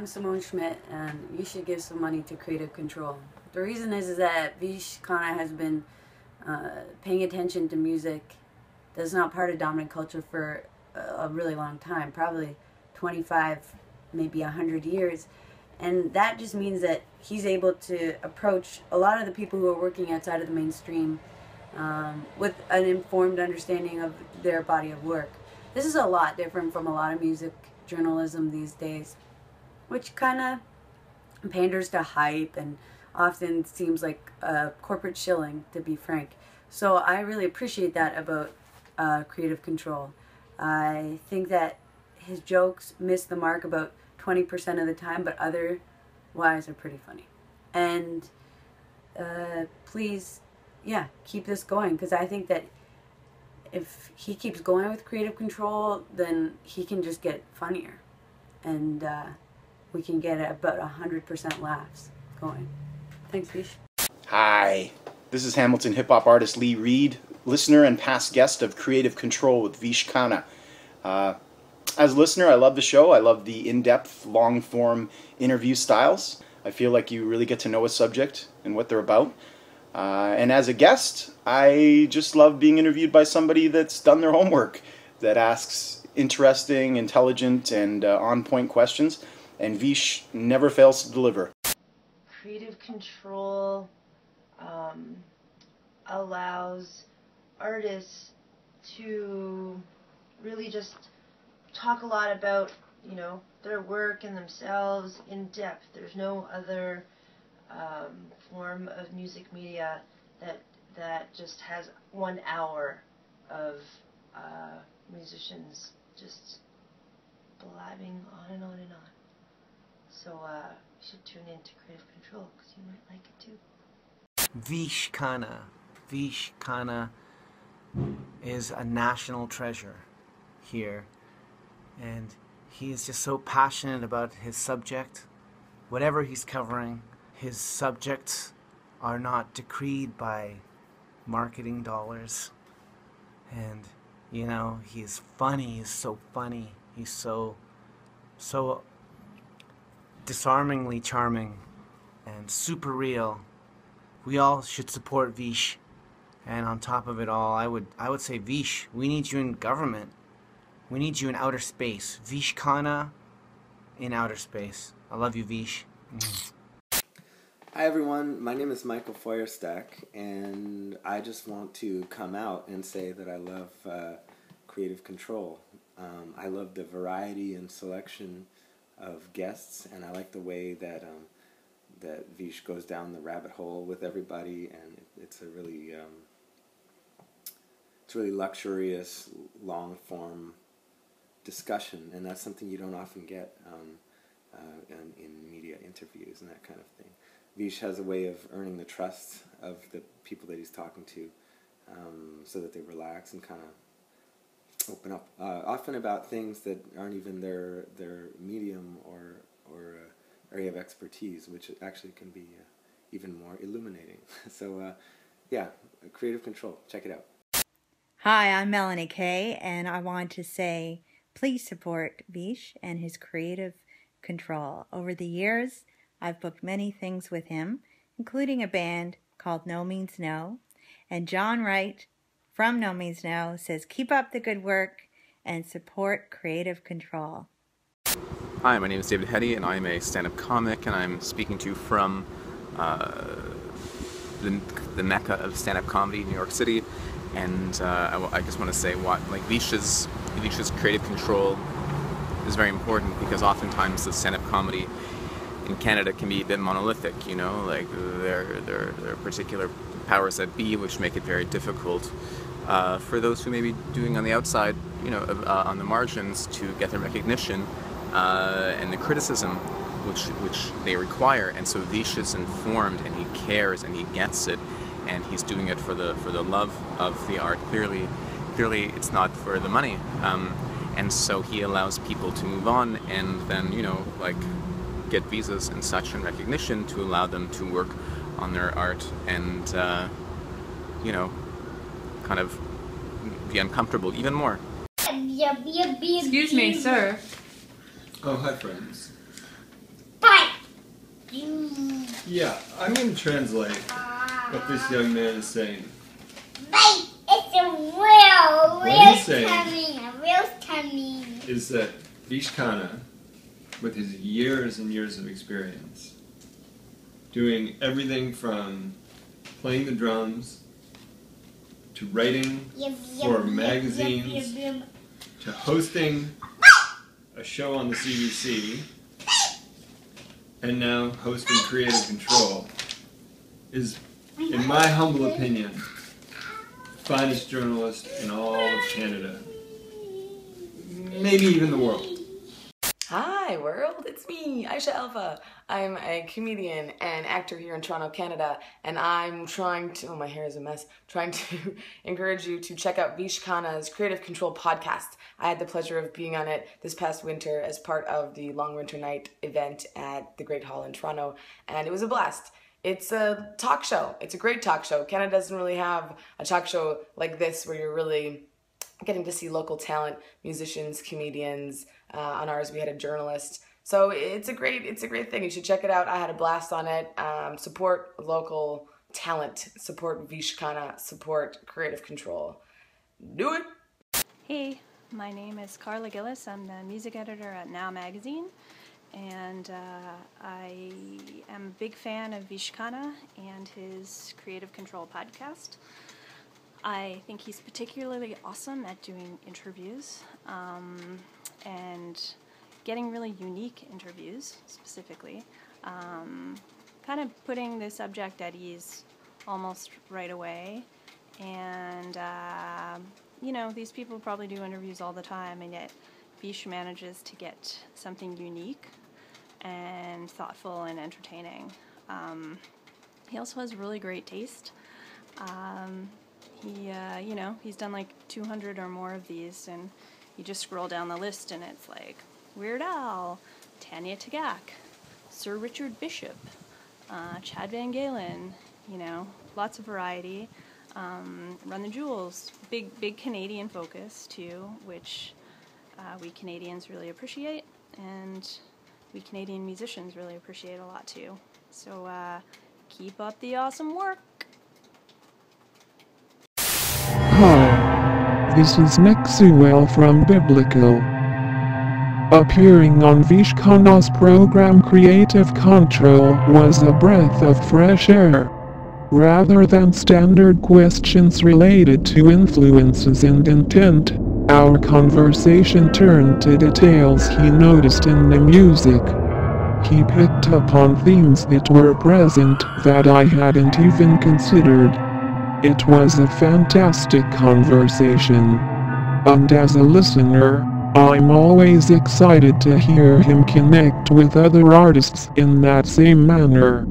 I'm Simone Schmidt, and you should give some money to Kreative Kontrol. The reason is that Vish Khanna has been paying attention to music that's not part of dominant culture for a really long time, probably 25, maybe 100 years. And that just means that he's able to approach a lot of the people who are working outside of the mainstream with an informed understanding of their body of work. This is a lot different from a lot of music journalism these days, which kind of panders to hype and often seems like corporate shilling, to be frank. So I really appreciate that about Kreative Kontrol. I think that his jokes miss the mark about 20% of the time, but otherwise are pretty funny. And please, yeah, keep this going, because I think that if he keeps going with Kreative Kontrol, then he can just get funnier. And we can get about 100% laughs going. Thanks, Vish. Hi, this is Hamilton hip-hop artist Lee Reed, listener and past guest of Kreative Kontrol with Vish Khanna. As a listener, I love the show. I love the in-depth, long-form interview styles. I feel like you really get to know a subject and what they're about. And as a guest, I just love being interviewed by somebody that's done their homework, that asks interesting, intelligent, and on-point questions, and Vish never fails to deliver. Kreative Kontrol allows artists to really just talk a lot about, you know, their work and themselves in depth. There's no other form of music media that just has 1 hour of musicians just blabbing on and on and on. So you should tune in to Kreative Kontrol because you might like it too. Vish Khanna. Vish Khanna is a national treasure here, and he is just so passionate about his subject. Whatever he's covering, his subjects are not decreed by marketing dollars. And, you know, he's funny, he's so funny, he's so disarmingly charming and super real. We all should support Vish. And on top of it all, I would say, Vish, we need you in government. We need you in outer space. Vish Khanna in outer space. I love you, Vish. Hi everyone, my name is Michael Feuerstack, and I just want to come out and say that I love Kreative Kontrol. I love the variety and selection of guests, and I like the way that that Vish goes down the rabbit hole with everybody, and it's a really luxurious, long-form discussion, and that's something you don't often get in media interviews and that kind of thing. Vish has a way of earning the trust of the people that he's talking to, so that they relax and kind of open up, often about things that aren't even their medium or area of expertise, which actually can be even more illuminating. So, yeah, Kreative Kontrol, check it out. Hi, I'm Melanie, Kaye, and I want to say please support Vish and his Kreative Kontrol. Over the years, I've booked many things with him, including a band called No Means No. And John Wright from No Means No says keep up the good work and support Kreative Kontrol. Hi, my name is David Heti, and I'm a stand-up comic, and I'm speaking to you from the mecca of stand-up comedy, New York City. And I just want to say Vish's Kreative Kontrol is very important, because oftentimes the stand-up comedy in Canada can be a bit monolithic, you know, like there are particular powers that be which make it very difficult for those who may be doing on the outside, you know, on the margins, to get the recognition and the criticism which they require. And so Vish is informed, and he cares, and he gets it, and he's doing it for the love of the art. Clearly it's not for the money, and so he allows people to move on, and then, you know, like, get visas and such and recognition to allow them to work on their art and, you know, kind of be uncomfortable even more. Excuse me, sir. Oh, hi, friends. Yeah, I'm going to translate what this young man is saying. It's a real What he's saying tummy. is that Vish Khanna, with his years and years of experience, doing everything from playing the drums to writing for magazines to hosting a show on the CBC and now hosting Kreative Kontrol, is, in my humble opinion, the finest journalist in all of Canada, maybe even the world. Hi world, it's me, Aisha Alfa. I'm a comedian and actor here in Toronto, Canada, and I'm trying to, oh my hair is a mess, trying to encourage you to check out Vish Khanna's Kreative Kontrol podcast. I had the pleasure of being on it this past winter as part of the Long Winter Night event at the Great Hall in Toronto, and it was a blast. It's a talk show. It's a great talk show. Canada doesn't really have a talk show like this where you're really getting to see local talent, musicians, comedians. On ours, we had a journalist. So it's a great thing. You should check it out. I had a blast on it. Support local talent. Support Vish Khanna. Support Kreative Kontrol. Do it. Hey, my name is Carla Gillis. I'm the music editor at Now Magazine, and I am a big fan of Vish Khanna and his Kreative Kontrol podcast. I think he's particularly awesome at doing interviews and getting really unique interviews, specifically. Kind of putting the subject at ease almost right away. And, you know, these people probably do interviews all the time, and yet Vish manages to get something unique and thoughtful and entertaining. He also has really great taste. You know, he's done like 200 or more of these, and you just scroll down the list and it's like Weird Al, Tanya Tagaq, Sir Richard Bishop, Chad Van Galen, you know, lots of variety. Run the Jewels, big Canadian focus too, which we Canadians really appreciate, and we Canadian musicians really appreciate a lot too. So keep up the awesome work. Hi, this is Sewell from Biblical. Appearing on Vish Khanna's program Kreative Kontrol was a breath of fresh air. Rather than standard questions related to influences and intent, our conversation turned to details he noticed in the music. He picked up on themes that were present that I hadn't even considered. It was a fantastic conversation. And as a listener, I'm always excited to hear him connect with other artists in that same manner.